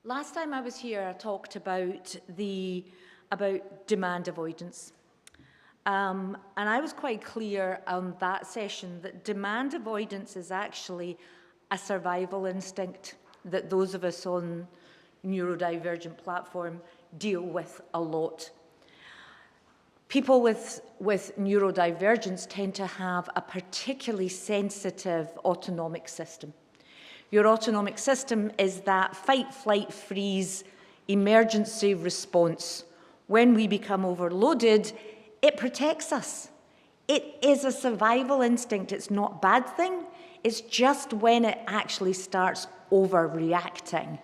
Last time I was here, I talked about demand avoidance. And I was quite clear on that session that demand avoidance is actually a survival instinct that those of us on neurodivergent platform deal with a lot. People with neurodivergence tend to have a particularly sensitive autonomic system. Your autonomic system is that fight, flight, freeze, emergency response. When we become overloaded, it protects us. It is a survival instinct. It's not a bad thing. It's just when it actually starts overreacting.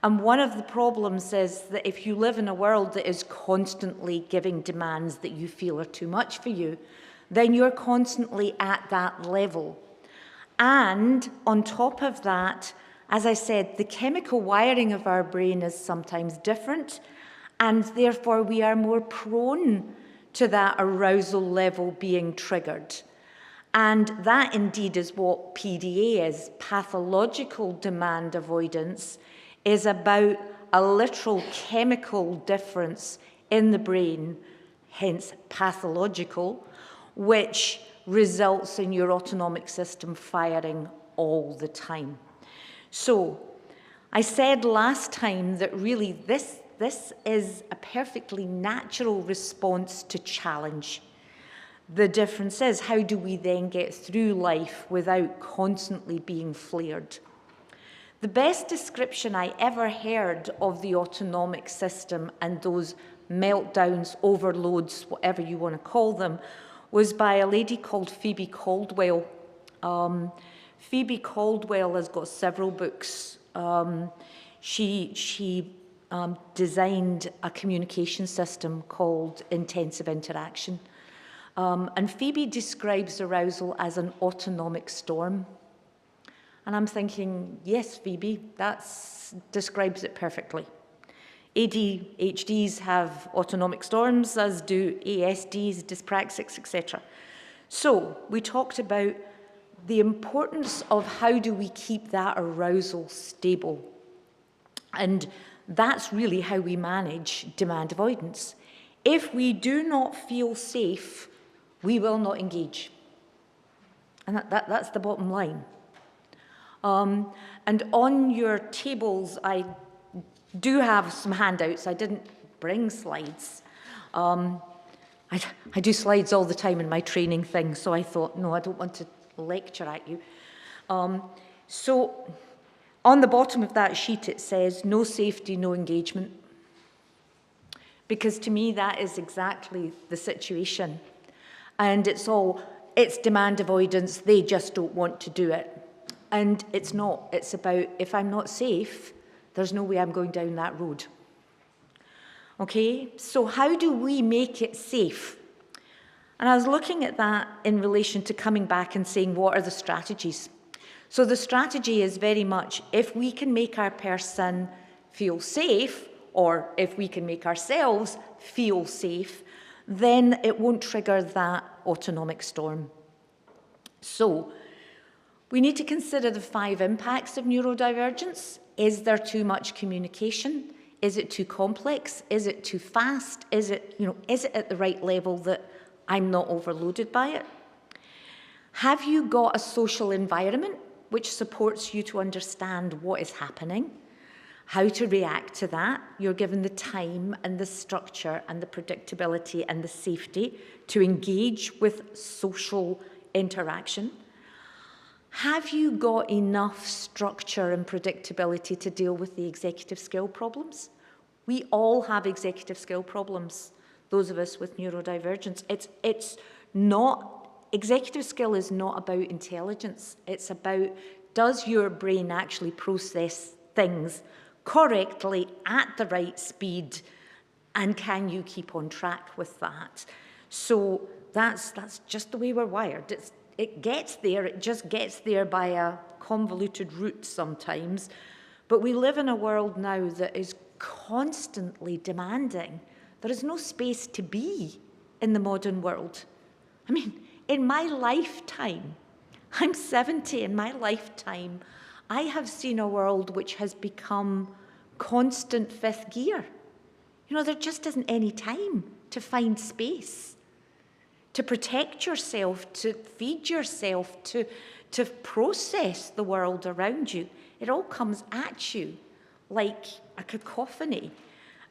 And one of the problems is that if you live in a world that is constantly giving demands that you feel are too much for you, then you're constantly at that level. And on top of that, as I said, the chemical wiring of our brain is sometimes different, and therefore we are more prone to that arousal level being triggered. And that indeed is what PDA is. Pathological demand avoidance is about a literal chemical difference in the brain, hence pathological, which results in your autonomic system firing all the time. So I said last time that really this is a perfectly natural response to challenge. The difference is, how do we then get through life without constantly being flared? The best description I ever heard of the autonomic system and those meltdowns, overloads, whatever you want to call them, was by a lady called Phoebe Caldwell. Phoebe Caldwell has got several books. She designed a communication system called intensive interaction. And Phoebe describes arousal as an autonomic storm. And I'm thinking, yes, Phoebe, that describes it perfectly. ADHDs have autonomic storms, as do ASDs, dyspraxics, etc. So we talked about the importance of how do we keep that arousal stable. And that's really how we manage demand avoidance. If we do not feel safe, we will not engage. And that's the bottom line. And on your tables, I do have some handouts. I didn't bring slides. I do slides all the time in my training thing, so I thought, no, I don't want to lecture at you. So on the bottom of that sheet, it says, no safety, no engagement. Because to me, that is exactly the situation. And it's demand avoidance, they just don't want to do it. And it's not. It's about, if I'm not safe, there's no way I'm going down that road. Okay, so how do we make it safe? And I was looking at that in relation to coming back and saying, what are the strategies? So the strategy is very much, if we can make our person feel safe, or if we can make ourselves feel safe, then it won't trigger that autonomic storm. So we need to consider the 5 impacts of neurodivergence. Is there too much communication? Is it too complex? Is it too fast? Is it at the right level that I'm not overloaded by it? Have you got a social environment which supports you to understand what is happening, how to react to that? You're given the time and the structure and the predictability and the safety to engage with social interaction. Have you got enough structure and predictability to deal with the executive skill problems? We all have executive skill problems, those of us with neurodivergence. Executive skill is not about intelligence. It's about, does your brain actually process things correctly at the right speed, and can you keep on track with that? So that's just the way we're wired. It gets there, it just gets there by a convoluted route sometimes. But we live in a world now that is constantly demanding. There is no space to be in the modern world. I mean, in my lifetime, I'm 70, in my lifetime, I have seen a world which has become constant fifth gear. You know, there just isn't any time to find space, to protect yourself, to feed yourself, to process the world around you. It all comes at you like a cacophony.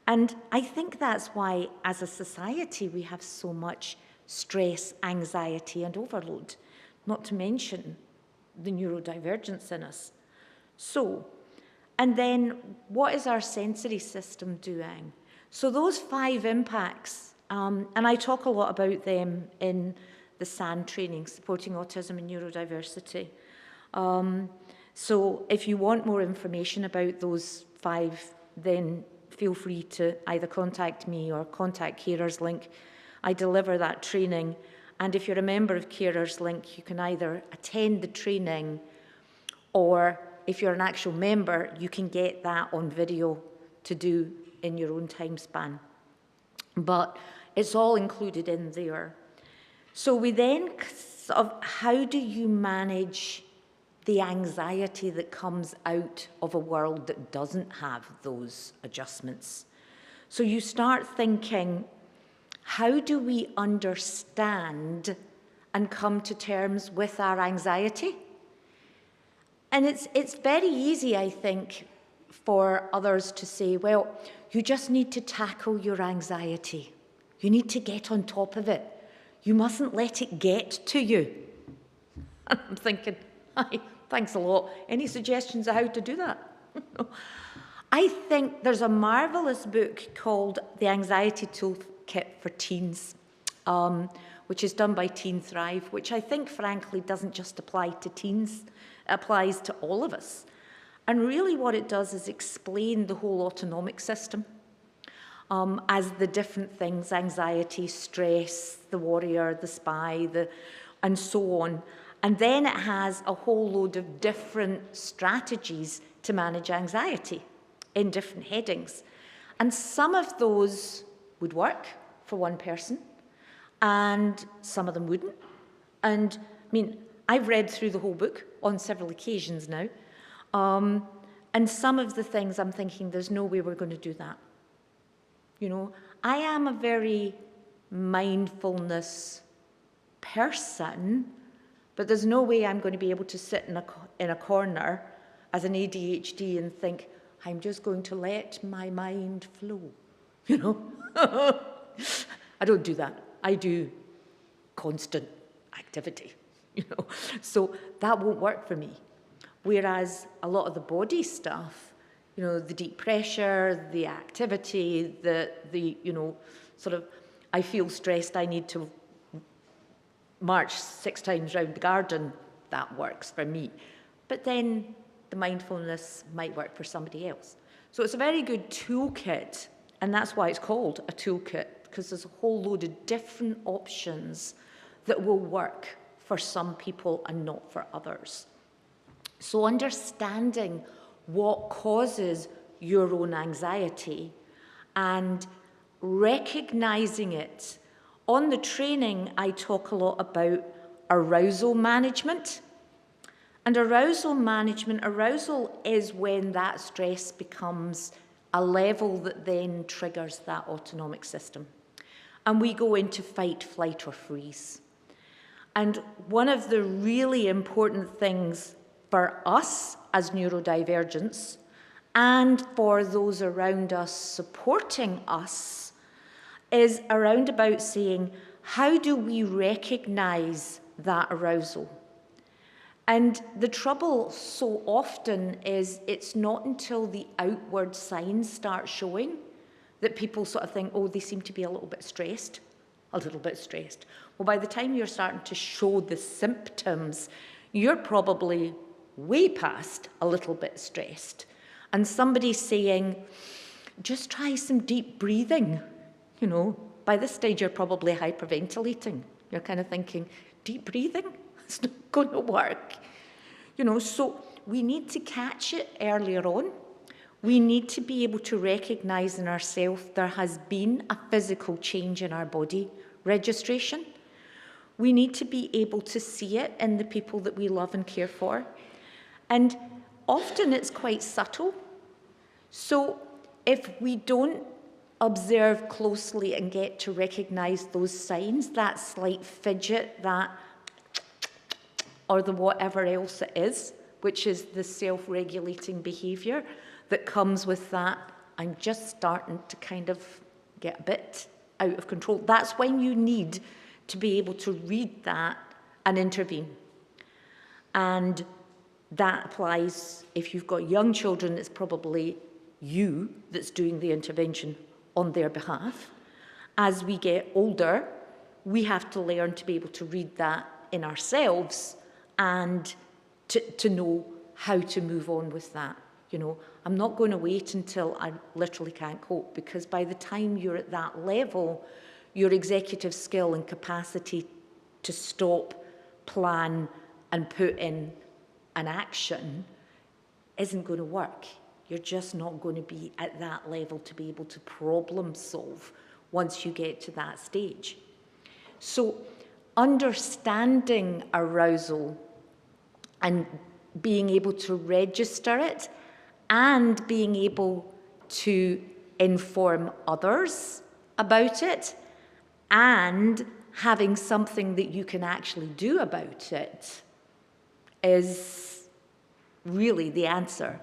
And I think that's why, as a society, we have so much stress, anxiety, and overload, not to mention the neurodivergence in us. So, and then what is our sensory system doing? So those 5 impacts, and I talk a lot about them in the SAN training, Supporting Autism and Neurodiversity. So if you want more information about those 5, then feel free to either contact me or contact Carers Link. I deliver that training. And if you're a member of Carers Link, you can either attend the training, or if you're an actual member, you can get that on video to do in your own time span. But it's all included in there. So we then sort of, how do you manage the anxiety that comes out of a world that doesn't have those adjustments? So you start thinking, how do we understand and come to terms with our anxiety? And it's very easy, I think, for others to say, well, you just need to tackle your anxiety. You need to get on top of it. You mustn't let it get to you. And I'm thinking, hi, thanks a lot. Any suggestions of how to do that? I think there's a marvellous book called The Anxiety Toolkit for Teens, which is done by Teen Thrive, which I think, frankly, doesn't just apply to teens. It applies to all of us. And really what it does is explain the whole autonomic system as the different things: anxiety, stress, the warrior, the spy, and so on. And then it has a whole load of different strategies to manage anxiety in different headings. And some of those would work for one person, and some of them wouldn't. And I mean, I've read through the whole book on several occasions now. And some of the things I'm thinking, there's no way we're going to do that. You know, I am a very mindfulness person, but there's no way I'm going to be able to sit in a corner as an ADHD and think, I'm just going to let my mind flow, you know. I don't do that. I do constant activity, you know. So that won't work for me. Whereas a lot of the body stuff, you know, the deep pressure, the activity, the you know, sort of, I feel stressed, I need to march 6 times round the garden, that works for me. But then the mindfulness might work for somebody else. So it's a very good toolkit, and that's why it's called a toolkit, because there's a whole load of different options that will work for some people and not for others. So understanding what causes your own anxiety and recognizing it. On the training, I talk a lot about arousal management. And arousal management, arousal is when that stress becomes a level that then triggers that autonomic system. And we go into fight, flight, or freeze. And one of the really important things for us as neurodivergents and for those around us supporting us is around about saying, how do we recognize that arousal? And the trouble so often is it's not until the outward signs start showing that people sort of think, oh, they seem to be a little bit stressed. Well, by the time you're starting to show the symptoms, you're probably way past a little bit stressed. And somebody saying, just try some deep breathing. You know, by this stage, you're probably hyperventilating. You're kind of thinking, deep breathing? It's not going to work. You know, so we need to catch it earlier on. We need to be able to recognize in ourselves there has been a physical change in our body registration. We need to be able to see it in the people that we love and care for. And often it's quite subtle. So if we don't observe closely and get to recognize those signs, that slight fidget, that or the whatever else it is, which is the self-regulating behavior that comes with that, I'm just starting to kind of get a bit out of control. That's when you need to be able to read that and intervene. And that applies if you've got young children, it's probably you that's doing the intervention on their behalf. As we get older, we have to learn to be able to read that in ourselves and to know how to move on with that. You know, I'm not going to wait until I literally can't cope, because by the time you're at that level, your executive skill and capacity to stop, plan, and put in an action isn't going to work. You're just not going to be at that level to be able to problem solve once you get to that stage. So understanding arousal and being able to register it and being able to inform others about it and having something that you can actually do about it is really the answer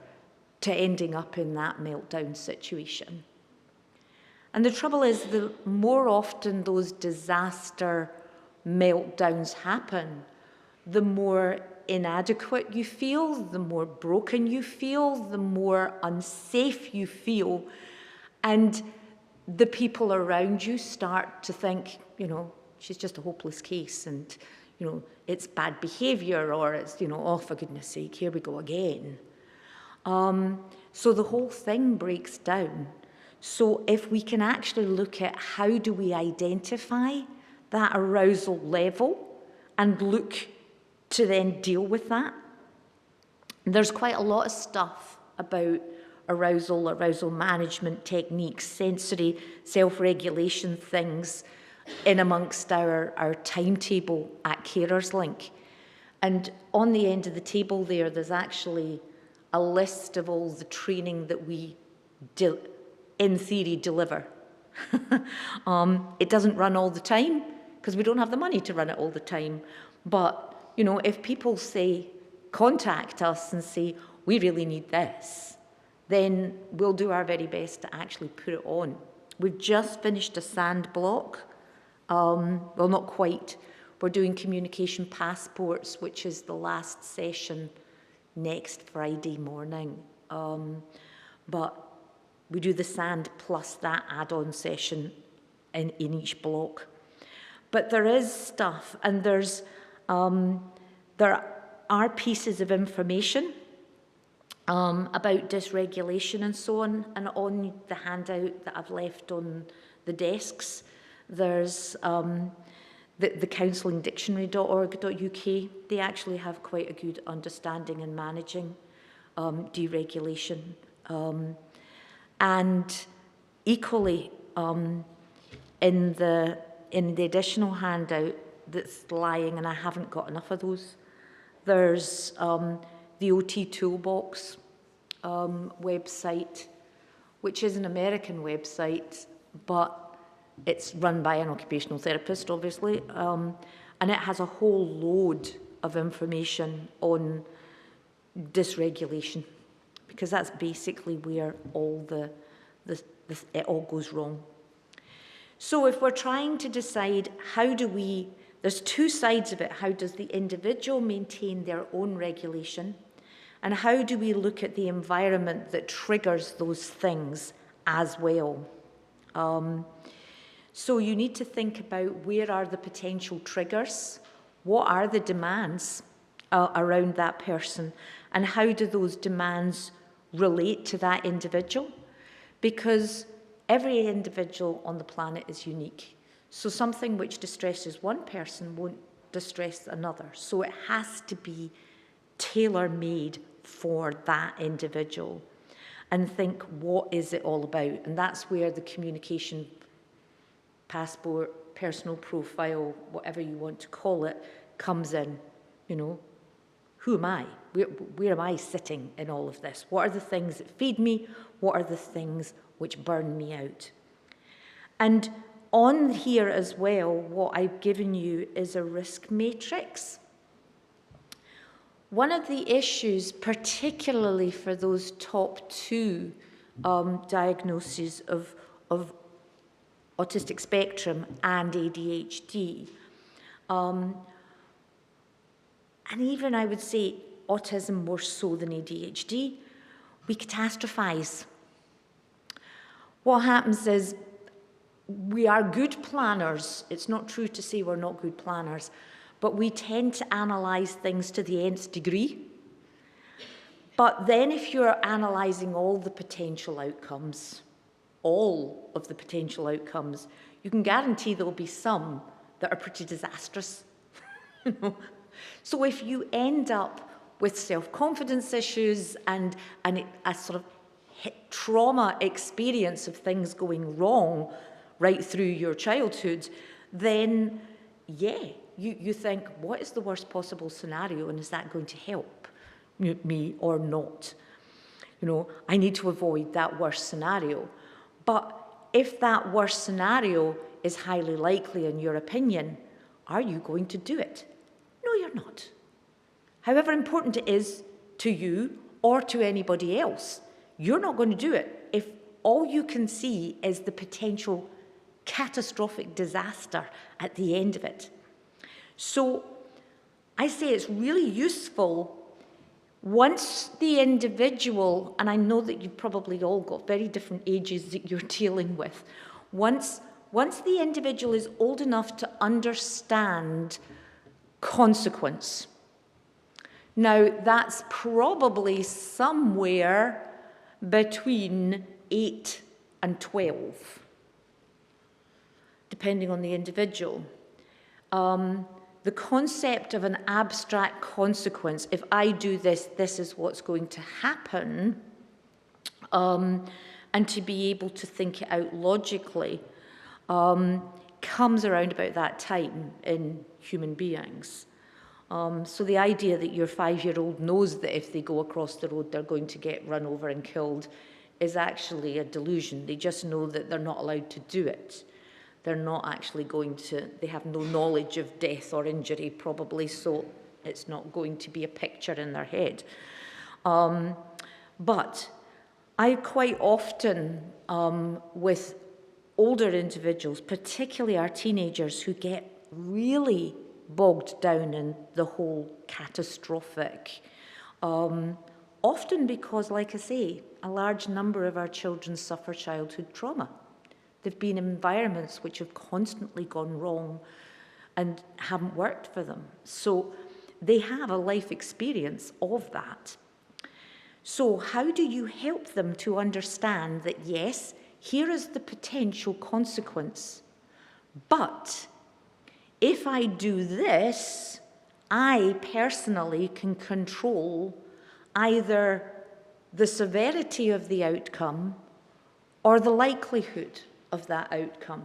to ending up in that meltdown situation. And the trouble is, the more often those disaster meltdowns happen, the more inadequate you feel, the more broken you feel, the more unsafe you feel, and the people around you start to think, you know, she's just a hopeless case, and, you know, it's bad behavior, or it's, you know, oh, for goodness sake, here we go again. So the whole thing breaks down. So if we can actually look at how do we identify that arousal level and look to then deal with that. There's quite a lot of stuff about arousal management techniques, sensory self-regulation things in amongst our timetable at Carers Link. And on the end of the table there's actually a list of all the training that we, in theory, deliver. It doesn't run all the time because we don't have the money to run it all the time. But, you know, if people say, contact us and say, we really need this, then we'll do our very best to actually put it on. We've just finished a sand block. Well, not quite. We're doing communication passports, which is the last session next Friday morning. But we do the sand plus that add-on session in each block. But there is stuff, and there are pieces of information about dysregulation and so on, and on the handout that I've left on the desks, there's the counsellingdictionary.org.uk. They actually have quite a good understanding in managing deregulation. And equally, in the additional handout that's lying, and I haven't got enough of those, there's the OT Toolbox website, which is an American website, but it's run by an occupational therapist, obviously, and it has a whole load of information on dysregulation, because that's basically where all it all goes wrong. So if we're trying to decide how do we, there's two sides of it. How does the individual maintain their own regulation? And how do we look at the environment that triggers those things as well? So you need to think about where are the potential triggers, what are the demands around that person, and how do those demands relate to that individual? Because every individual on the planet is unique. So something which distresses one person won't distress another. So it has to be tailor-made for that individual. And think, what is it all about? And that's where the communication passport, personal profile, whatever you want to call it, comes in. You know, who am I? Where am I sitting in all of this? What are the things that feed me? What are the things which burn me out? And on here as well, what I've given you is a risk matrix. One of the issues, particularly for those top two diagnoses of autistic spectrum and ADHD, and even I would say autism more so than ADHD, we catastrophize. What happens is we are good planners. It's not true to say we're not good planners, but we tend to analyse things to the nth degree. But then if you're analysing all the potential outcomes, all of the potential outcomes, you can guarantee there'll be some that are pretty disastrous. You know? So if you end up with self-confidence issues and a sort of trauma experience of things going wrong right through your childhood, then yeah, you think, what is the worst possible scenario, and is that going to help me or not? You know, I need to avoid that worst scenario. But if that worst scenario is highly likely in your opinion, are you going to do it? No, you're not. However important it is to you or to anybody else, you're not going to do it if all you can see is the potential catastrophic disaster at the end of it. So I say it's really useful once the individual, and I know that you've probably all got very different ages that you're dealing with, once the individual is old enough to understand consequence. Now, that's probably somewhere between 8 and 12, depending on the individual. The concept of an abstract consequence, if I do this, this is what's going to happen, and to be able to think it out logically, comes around about that time in human beings. So the idea that your 5-year-old knows that if they go across the road they're going to get run over and killed is actually a delusion. They just know that they're not allowed to do it. They're not actually going to, they have no knowledge of death or injury probably, so it's not going to be a picture in their head. But I quite often, with older individuals, particularly our teenagers who get really bogged down in the whole catastrophic, often because, like I say, a large number of our children suffer childhood trauma. They've been in environments which have constantly gone wrong and haven't worked for them. So they have a life experience of that. So how do you help them to understand that, yes, here is the potential consequence, but if I do this, I personally can control either the severity of the outcome or the likelihood of that outcome.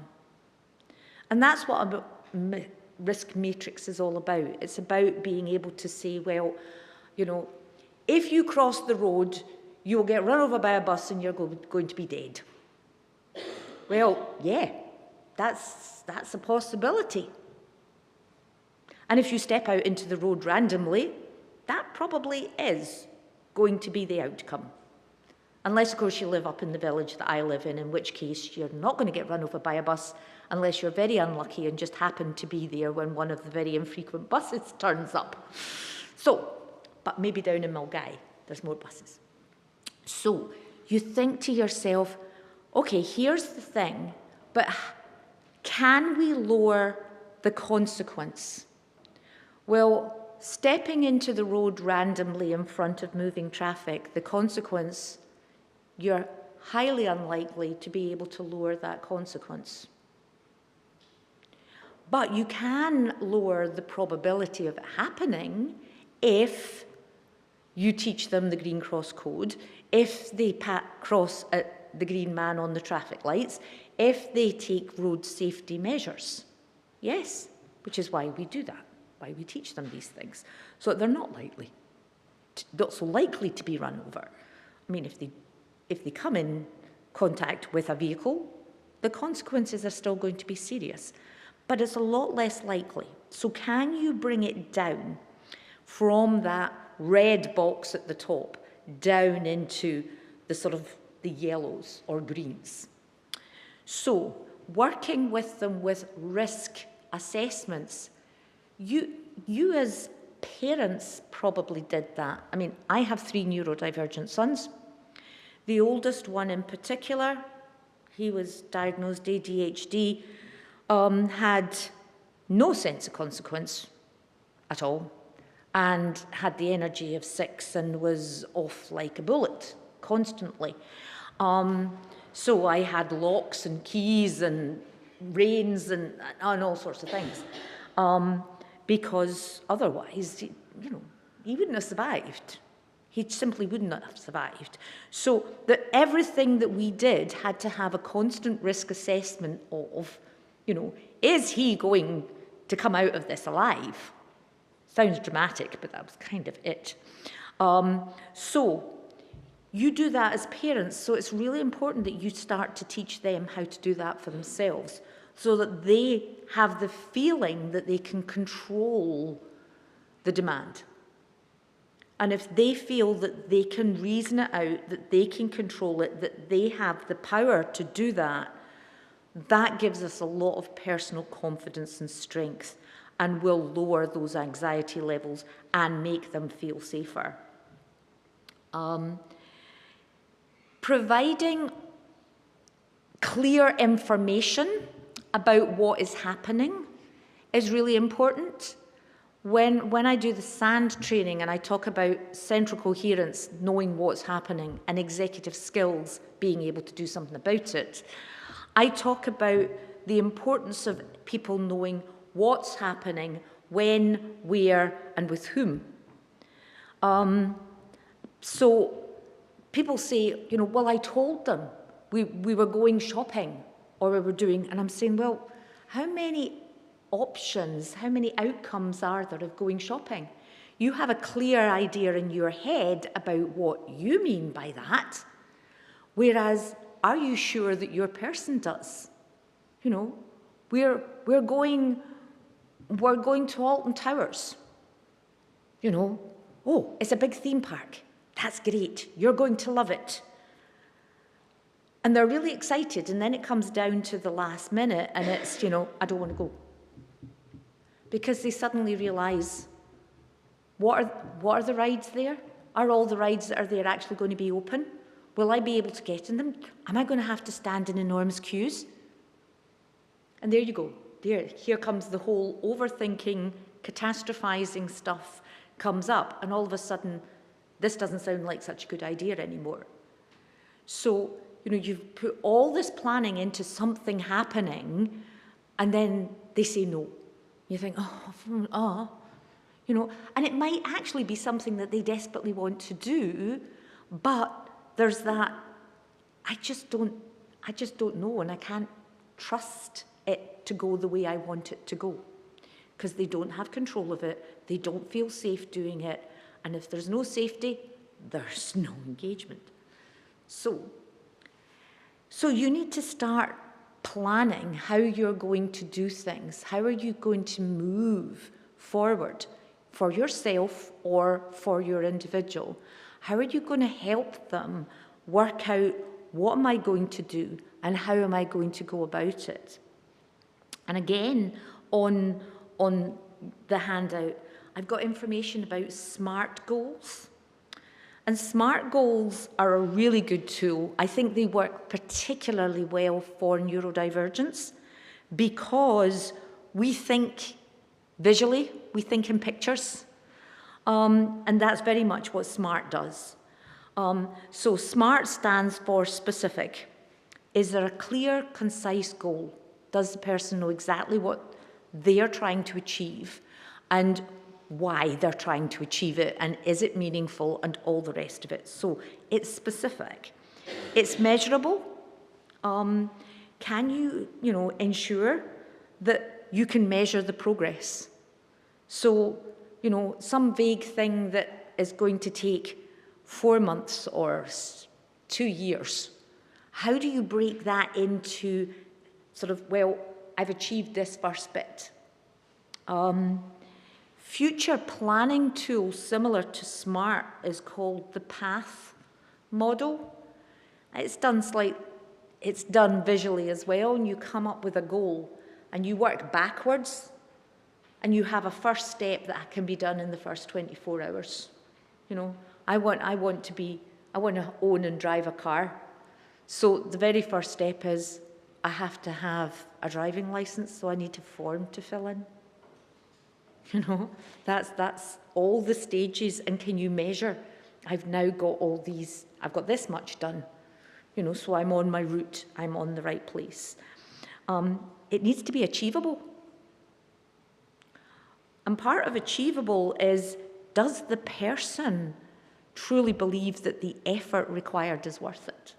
And that's what a risk matrix is all about. It's about being able to say, well, you know, if you cross the road, you'll get run over by a bus and you're going to be dead. Well, yeah, that's a possibility. And if you step out into the road randomly, that probably is going to be the outcome. Unless, of course, you live up in the village that I live in which case you're not going to get run over by a bus unless you're very unlucky and just happen to be there when one of the very infrequent buses turns up. So, but maybe down in Milgai, there's more buses. So, you think to yourself, okay, here's the thing, but can we lower the consequence? Well, stepping into the road randomly in front of moving traffic, the consequence, you're highly unlikely to be able to lower that consequence. But you can lower the probability of it happening if you teach them the green cross code, if they cross the green man on the traffic lights, if they take road safety measures. Yes, which is why we do that, why we teach them these things, so that they're not likely not so likely to be run over. I mean, if they come in contact with a vehicle, the consequences are still going to be serious, but it's a lot less likely. So can you bring it down from that red box at the top down into the sort of the yellows or greens? So working with them with risk assessments, you as parents probably did that. I mean, I have 3 neurodivergent sons. The oldest one in particular, he was diagnosed ADHD, had no sense of consequence at all, and had the energy of 6 and was off like a bullet constantly. So I had locks and keys and reins and all sorts of things, because otherwise, you know, he wouldn't have survived. He simply wouldn't have survived. So that everything that we did had to have a constant risk assessment of, you know, is he going to come out of this alive? Sounds dramatic, but that was kind of it. So you do that as parents, so it's really important that you start to teach them how to do that for themselves, so that they have the feeling that they can control the demand. And if they feel that they can reason it out, that they can control it, that they have the power to do that, that gives us a lot of personal confidence and strength, and will lower those anxiety levels and make them feel safer. Providing clear information about what is happening is really important. When I do the SAND training and I talk about central coherence, knowing what's happening, and executive skills, being able to do something about it, I talk about the importance of people knowing what's happening, when, where, and with whom. So people say, you know, well, I told them we were going shopping or we were doing, and I'm saying, well, how many options, how many outcomes are there of going shopping? You have a clear idea in your head about what you mean by that, whereas are you sure that your person does? You know, we're going to Alton Towers. You know, oh, it's a big theme park. That's great. You're going to love it. And they're really excited, and then it comes down to the last minute, and it's, you know, I don't want to go. Because they suddenly realise, what are the rides there? Are all the rides that are there actually going to be open? Will I be able to get in them? Am I going to have to stand in enormous queues? And there you go. Here comes the whole overthinking, catastrophizing stuff comes up, and all of a sudden, this doesn't sound like such a good idea anymore. So, you know, you've put all this planning into something happening, and then they say no. You think, you know, and it might actually be something that they desperately want to do, but there's that, I just don't know, and I can't trust it to go the way I want it to go, because they don't have control of it, they don't feel safe doing it, and if there's no safety, there's no engagement. So you need to start planning how you're going to do things. How are you going to move forward for yourself or for your individual? How are you going to help them work out what am I going to do and how am I going to go about it? And again, on the handout, I've got information about SMART goals. And SMART goals are a really good tool. I think they work particularly well for neurodivergence because we think visually, we think in pictures, and that's very much what SMART does. So SMART stands for specific. Is there a clear, concise goal? Does the person know exactly what they're trying to achieve and why they're trying to achieve it, and is it meaningful, and all the rest of it? So it's specific. It's measurable. Can you, ensure that you can measure the progress? So, some vague thing that is going to take 4 months or 2 years, how do you break that into sort of, well, I've achieved this first bit? Future planning tool similar to SMART is called the PATH model. It's done visually as well, and you come up with a goal and you work backwards, and you have a first step that can be done in the first 24 hours. You know, I want to own and drive a car. So the very first step is I have to have a driving license, so I need a form to fill in. You know, that's all the stages, and can you measure? I've now got all these, I've got this much done, you know, so I'm on my route, I'm on the right place. It needs to be achievable. And part of achievable is, does the person truly believe that the effort required is worth it?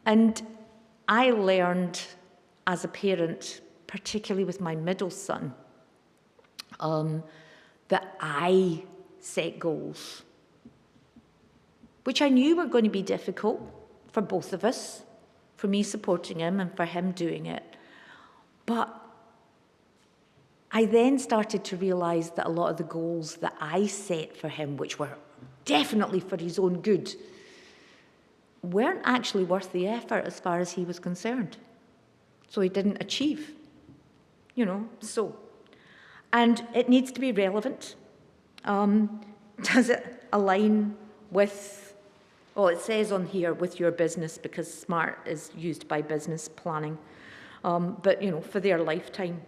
And I learned as a parent, particularly with my middle son, that I set goals, which I knew were going to be difficult for both of us, for me supporting him and for him doing it. But I then started to realize that a lot of the goals that I set for him, which were definitely for his own good, weren't actually worth the effort as far as he was concerned. So he didn't achieve, you know, so. And it needs to be relevant. Does it align with, well, it says on here, with your business, because SMART is used by business planning, but, you know, for their lifetime.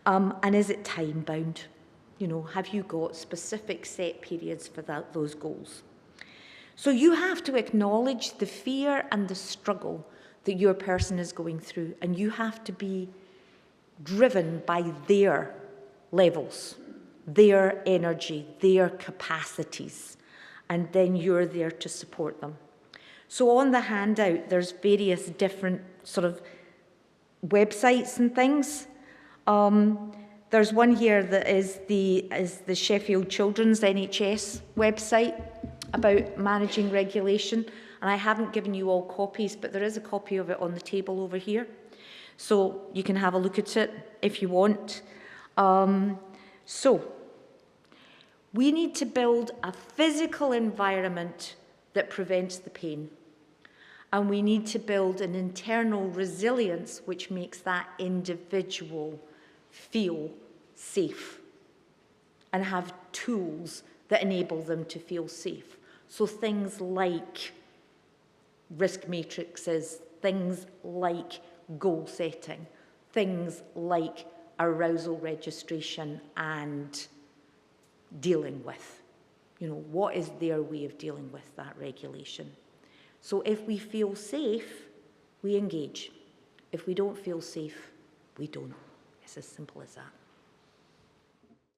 And is it time bound? You know, have you got specific set periods for those goals? So you have to acknowledge the fear and the struggle that your person is going through, and you have to be driven by their levels, their energy, their capacities, and then you're there to support them. So on the handout, there's various different sort of websites and things. There's one here that is the Sheffield Children's NHS website about managing regulation, and I haven't given you all copies, but there is a copy of it on the table over here, so you can have a look at it if you want. So we need to build a physical environment that prevents the pain, and we need to build an internal resilience which makes that individual feel safe and have tools that enable them to feel safe. So things like risk matrices, things like goal setting, things like arousal registration and dealing with. You know, what is their way of dealing with that regulation? So if we feel safe, we engage. If we don't feel safe, we don't. It's as simple as that.